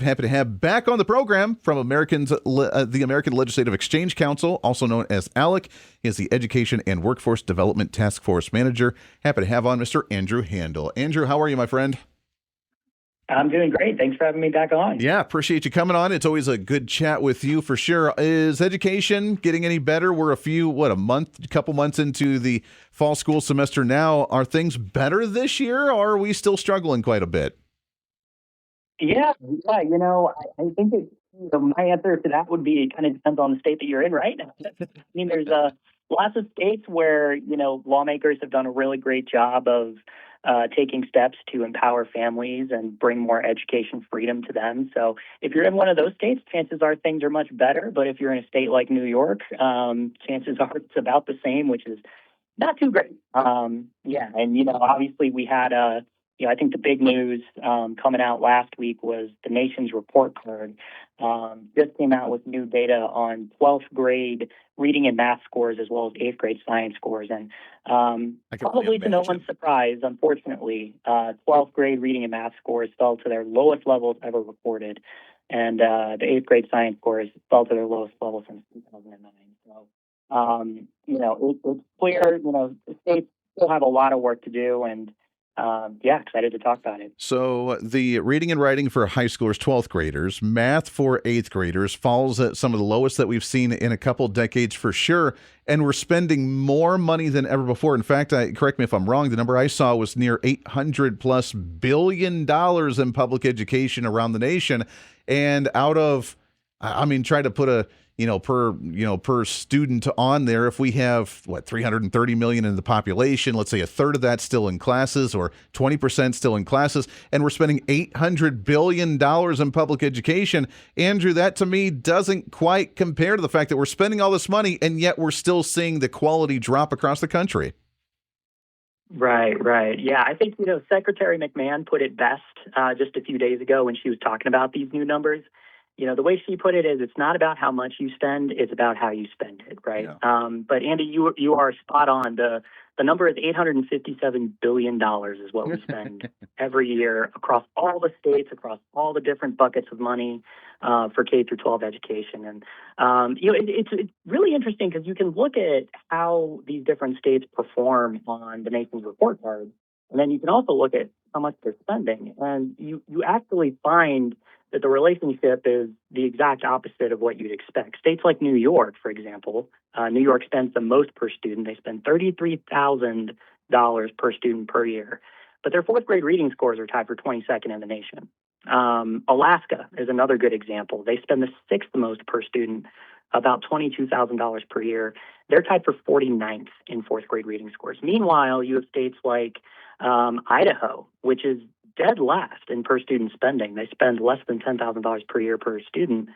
Happy to have back on the program from the American Legislative Exchange Council, also known as ALEC. He is the Education and Workforce Development Task Force Manager. Happy to have on Mr. Andrew Handel. Andrew, how are you, my friend? I'm doing great. Thanks for having me back on. Yeah, appreciate you coming on. It's always a good chat with you for sure. Is education getting any better? We're a couple months into the fall school semester now. Are things better this year, or are we still struggling quite a bit? Yeah. I think my answer to that would be it kind of depends on the state that you're in, right? I mean, there's lots of states where, lawmakers have done a really great job of taking steps to empower families and bring more education freedom to them. So if you're in one of those states, chances are things are much better. But if you're in a state like New York, chances are it's about the same, which is not too great. And obviously we had I think the big news coming out last week was the nation's report card just came out with new data on 12th grade reading and math scores as well as 8th grade science scores. And probably to no one's surprise, unfortunately, 12th grade reading and math scores fell to their lowest levels ever reported. And the 8th grade science scores fell to their lowest level since 2009. So, it's clear, states still have a lot of work to do, and excited to talk about it. So the reading and writing for high schoolers, 12th graders, math for 8th graders falls at some of the lowest that we've seen in a couple decades for sure. And we're spending more money than ever before. In fact, correct me if I'm wrong, the number I saw was near $800+ billion in public education around the nation. And try to put per student on there. If we have 330 million in the population, let's say a third of that still in classes or 20% still in classes, and we're spending $800 billion in public education. Andrew, that to me doesn't quite compare to the fact that we're spending all this money and yet we're still seeing the quality drop across the country. Right. Yeah, I think, Secretary McMahon put it best just a few days ago when she was talking about these new numbers. The way she put it is it's not about how much you spend, it's about how you spend it, right? Yeah. But Andy, you are spot on. The number is $857 billion is what we spend every year across all the states, across all the different buckets of money for K through 12 education. And, it's really interesting because you can look at how these different states perform on the nation's report card. And then you can also look at how much they're spending. And you actually find that the relationship is the exact opposite of what you'd expect. States like New York, for example, New York spends the most per student. They spend $33,000 per student per year. But their 4th grade reading scores are tied for 22nd in the nation. Alaska is another good example. They spend the 6th most per student, about $22,000 per year. They're tied for 49th in 4th grade reading scores. Meanwhile, you have states like Idaho, which is dead last in per student spending. They spend less than $10,000 per year per student.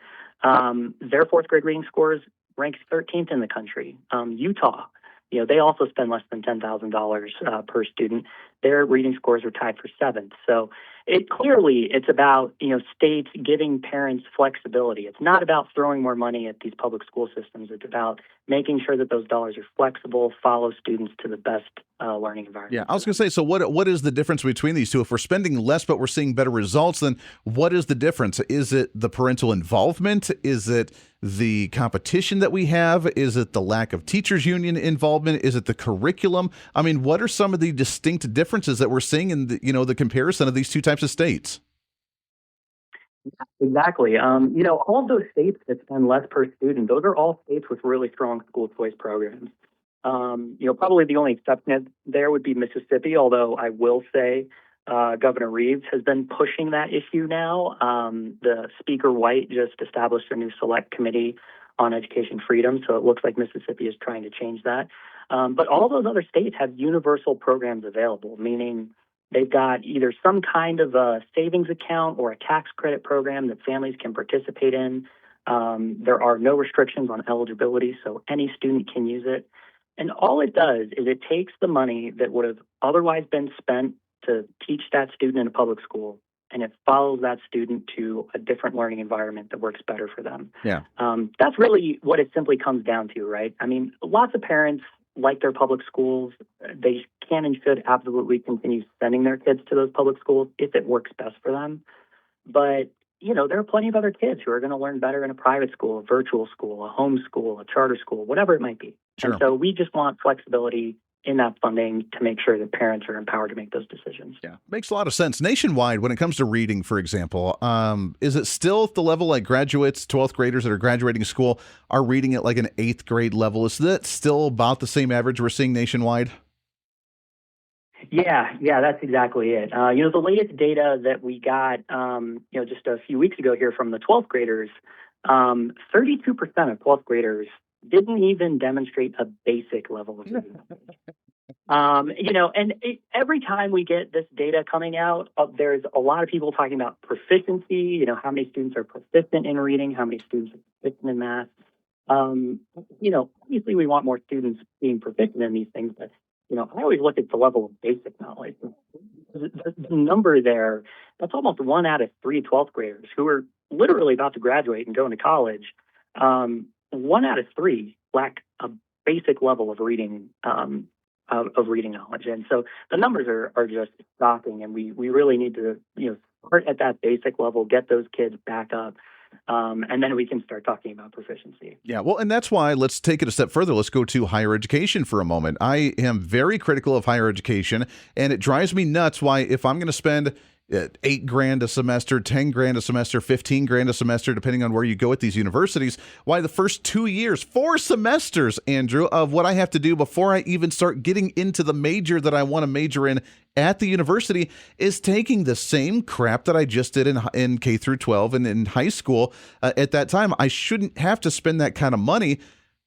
Their 4th grade reading scores ranks 13th in the country. Utah, they also spend less than $10,000 per student. Their reading scores are tied for 7th. So it's about, states giving parents flexibility. It's not about throwing more money at these public school systems. It's about making sure that those dollars are flexible, follow students to the best learning environment. Yeah, I was going to say, so what is the difference between these two? If we're spending less but we're seeing better results, then what is the difference? Is it the parental involvement? Is it the competition that we have? Is it the lack of teachers union involvement? Is it the curriculum? I mean, what are some of the distinct differences that we're seeing in the comparison of these two types of states? Exactly. All of those states that spend less per student, those are all states with really strong school choice programs. Probably the only exception there would be Mississippi, although I will say Governor Reeves has been pushing that issue now. The Speaker White just established a new select committee on education freedom, so it looks like Mississippi is trying to change that. But all those other states have universal programs available, meaning they've got either some kind of a savings account or a tax credit program that families can participate in. There are no restrictions on eligibility, so any student can use it. And all it does is it takes the money that would have otherwise been spent to teach that student in a public school, and it follows that student to a different learning environment that works better for them. Yeah. That's really what it simply comes down to, right? I mean, lots of parents like their public schools. They can and should absolutely continue sending their kids to those public schools if it works best for them. But, there are plenty of other kids who are going to learn better in a private school, a virtual school, a home school, a charter school, whatever it might be. And Sure. so we just want flexibility in that funding to make sure that parents are empowered to make those decisions. Yeah, makes a lot of sense. Nationwide, when it comes to reading, for example, is it still at the level like graduates, 12th graders that are graduating school are reading at like an 8th grade level? Is that still about the same average we're seeing nationwide? Yeah, that's exactly it. The latest data that we got, just a few weeks ago here from the 12th graders, 32% of 12th graders didn't even demonstrate a basic level of reading. Every time we get this data coming out, there's a lot of people talking about proficiency, how many students are proficient in reading, how many students are proficient in math. Obviously we want more students being proficient in these things, but, I always look at the level of basic knowledge. The number there, that's almost 1 out of 3 12th graders who are literally about to graduate and go into college. 1 out of 3 lack a basic level of reading of reading knowledge. And so the numbers are just shocking, and we really need to start at that basic level, get those kids back up, and then we can start talking about proficiency. Yeah, well, and that's why let's take it a step further. Let's go to higher education for a moment. I am very critical of higher education, and it drives me nuts why if I'm going to spend $8,000 a semester, $10,000 a semester, $15,000 a semester, depending on where you go at these universities, why the first 2 years, 4 semesters, Andrew, of what I have to do before I even start getting into the major that I want to major in at the university is taking the same crap that I just did in K through 12 and in high school at that time. I shouldn't have to spend that kind of money.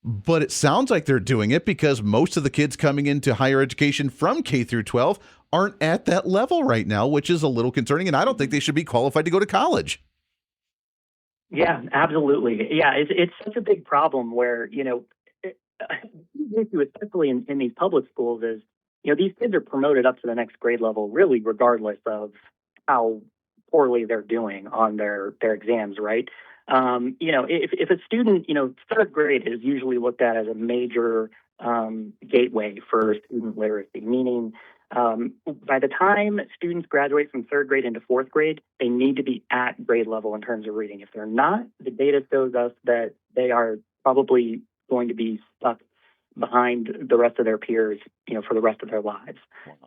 But it sounds like they're doing it because most of the kids coming into higher education from K through 12 aren't at that level right now, which is a little concerning. And I don't think they should be qualified to go to college. Yeah, absolutely. Yeah, it's such a big problem where, the issue, especially in these public schools, is, these kids are promoted up to the next grade level, really, regardless of how poorly they're doing on their exams, right? If a student, third grade is usually looked at as a major gateway for student literacy, meaning by the time students graduate from third grade into fourth grade, they need to be at grade level in terms of reading. If they're not, the data shows us that they are probably going to be stuck behind the rest of their peers, for the rest of their lives.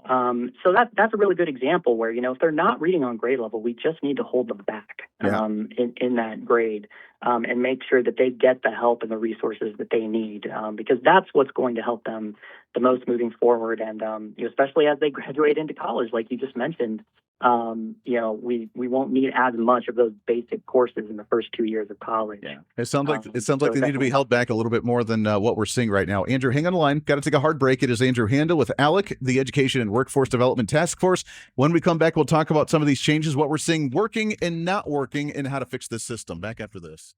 So that's a really good example where, if they're not reading on grade level, we just need to hold them back in that grade and make sure that they get the help and the resources that they need, because that's what's going to help them the most moving forward. And especially as they graduate into college, like you just mentioned, we won't need as much of those basic courses in the first 2 years of college. Yeah, it sounds like they need to be held back a little bit more than what we're seeing right now. Andrew, hang on the line. Got to take a hard break. It is Andrew Handel with ALEC, the Education and Workforce Development Task Force. When we come back, we'll talk about some of these changes, what we're seeing working and not working, and how to fix this system. Back after this.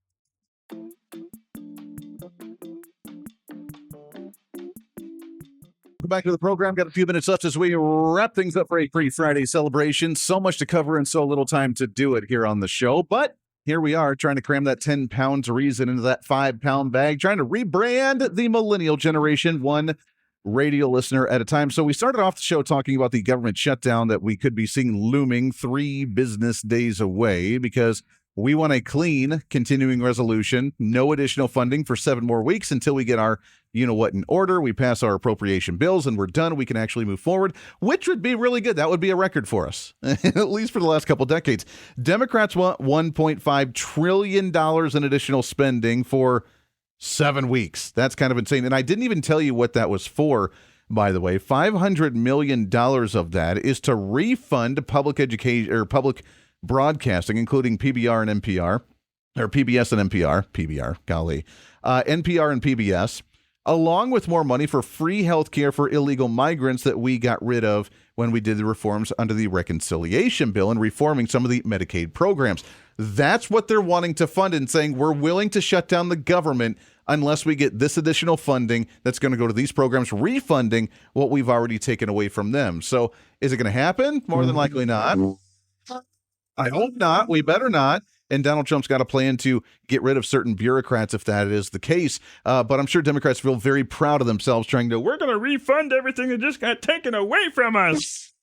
Welcome back to the program. Got a few minutes left as we wrap things up for a pre-Friday celebration. So much to cover and so little time to do it here on the show. But here we are trying to cram that 10 pounds of reason into that 5-pound bag, trying to rebrand the millennial generation one radio listener at a time. So we started off the show talking about the government shutdown that we could be seeing looming 3 business days away because we want a clean continuing resolution, no additional funding for 7 more weeks until we get our you-know-what in order. We pass our appropriation bills and we're done. We can actually move forward, which would be really good. That would be a record for us, at least for the last couple decades. Democrats want $1.5 trillion in additional spending for 7 weeks. That's kind of insane. And I didn't even tell you what that was for, by the way. $500 million of that is to refund public education or public broadcasting, including PBR and NPR, or PBS and NPR, PBR, golly, NPR and PBS, along with more money for free health care for illegal migrants that we got rid of when we did the reforms under the reconciliation bill and reforming some of the Medicaid programs. That's what they're wanting to fund and saying we're willing to shut down the government unless we get this additional funding that's going to go to these programs, refunding what we've already taken away from them. So is it going to happen? More than likely not. I hope not. We better not. And Donald Trump's got a plan to get rid of certain bureaucrats if that is the case. But I'm sure Democrats feel very proud of themselves trying to, we're going to refund everything that just got taken away from us.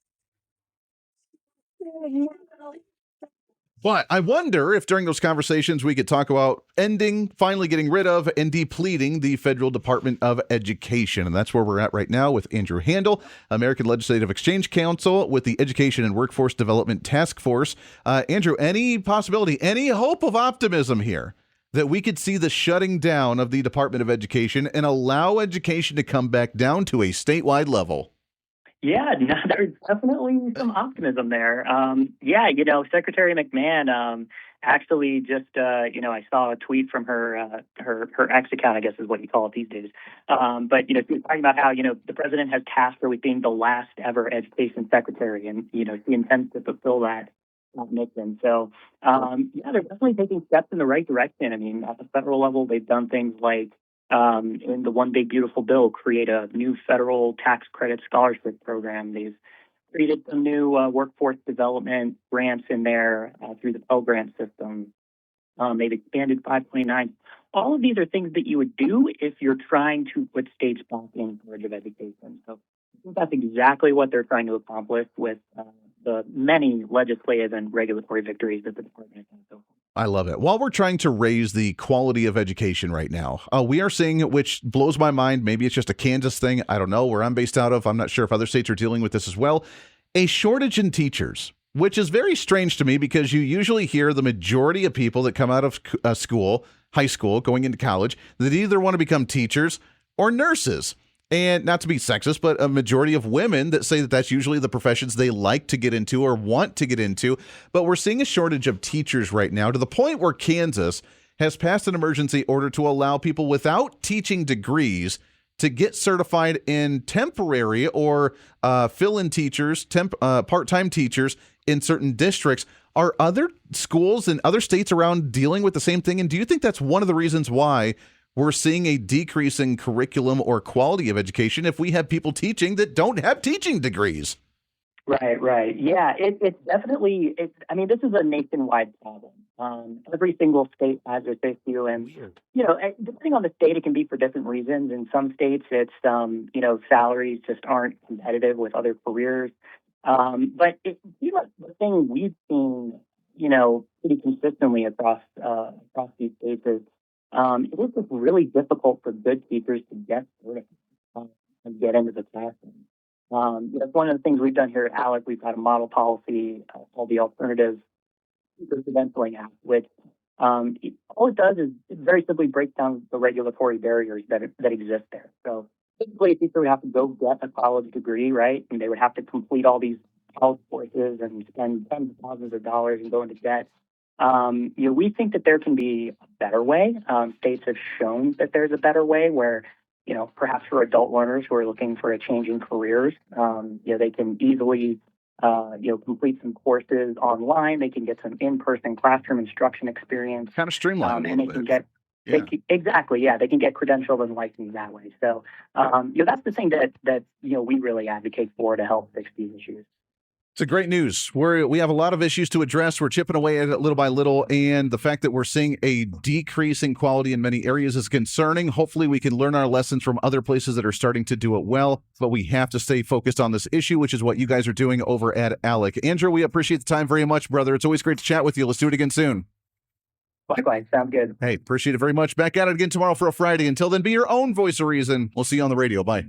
But I wonder if during those conversations we could talk about ending, finally getting rid of, and depleting the Federal Department of Education. And that's where we're at right now with Andrew Handel, American Legislative Exchange Council with the Education and Workforce Development Task Force. Andrew, any possibility, any hope of optimism here that we could see the shutting down of the Department of Education and allow education to come back down to a statewide level? Yeah, no, there's definitely some optimism there. Secretary McMahon actually just, I saw a tweet from her ex account, I guess is what you call it these days. But she was talking about how, the president has tasked her with being the last ever education secretary, and, she intends to fulfill that mission. So, they're definitely taking steps in the right direction. I mean, at the federal level, they've done things like, in the One Big Beautiful Bill, create a new federal tax credit scholarship program. They've created some new workforce development grants in there through the Pell Grant system. They've expanded 529. All of these are things that you would do if you're trying to put states back in charge of education. So I think that's exactly what they're trying to accomplish with the many legislative and regulatory victories that the department has had so far. I love it. While we're trying to raise the quality of education right now, we are seeing, which blows my mind, maybe it's just a Kansas thing, I don't know, where I'm based out of, I'm not sure if other states are dealing with this as well, a shortage in teachers, which is very strange to me because you usually hear the majority of people that come out of school, high school, going into college, that either want to become teachers or nurses. And not to be sexist, but a majority of women that say that that's usually the professions they like to get into or want to get into. But we're seeing a shortage of teachers right now to the point where Kansas has passed an emergency order to allow people without teaching degrees to get certified in temporary or fill-in teachers, part-time teachers in certain districts. Are other schools in other states around dealing with the same thing? And do you think that's one of the reasons why we're seeing a decrease in curriculum or quality of education if we have people teaching that don't have teaching degrees? Right. Yeah, it's definitely, this is a nationwide problem. Every single state has this issue, and, depending on the state, it can be for different reasons. In some states, it's, salaries just aren't competitive with other careers. But the thing we've seen, pretty consistently across these states is, it is just really difficult for good teachers to get certified and get into the classroom. That's one of the things we've done here at ALEC. We've got a model policy called the Alternative Teacher Credentialing Act, which all it does is it very simply breaks down the regulatory barriers that exist there. So typically, a teacher would have to go get a college degree, right? And they would have to complete all these college courses and spend tens of thousands of dollars and go into debt. We think that there can be a better way. States have shown that there's a better way where, perhaps for adult learners who are looking for a change in careers, they can easily, complete some courses online. They can get some in-person classroom instruction experience. Kind of streamlined and they can get They can get credentialed and licensed that way. So, that's the thing that we really advocate for to help fix these issues. It's a great news. We have a lot of issues to address. We're chipping away at it little by little, and the fact that we're seeing a decrease in quality in many areas is concerning. Hopefully, we can learn our lessons from other places that are starting to do it well, but we have to stay focused on this issue, which is what you guys are doing over at ALEC. Andrew, we appreciate the time very much, brother. It's always great to chat with you. Let's do it again soon. Likewise. Sounds good. Hey, appreciate it very much. Back at it again tomorrow for a Friday. Until then, be your own voice of reason. We'll see you on the radio. Bye.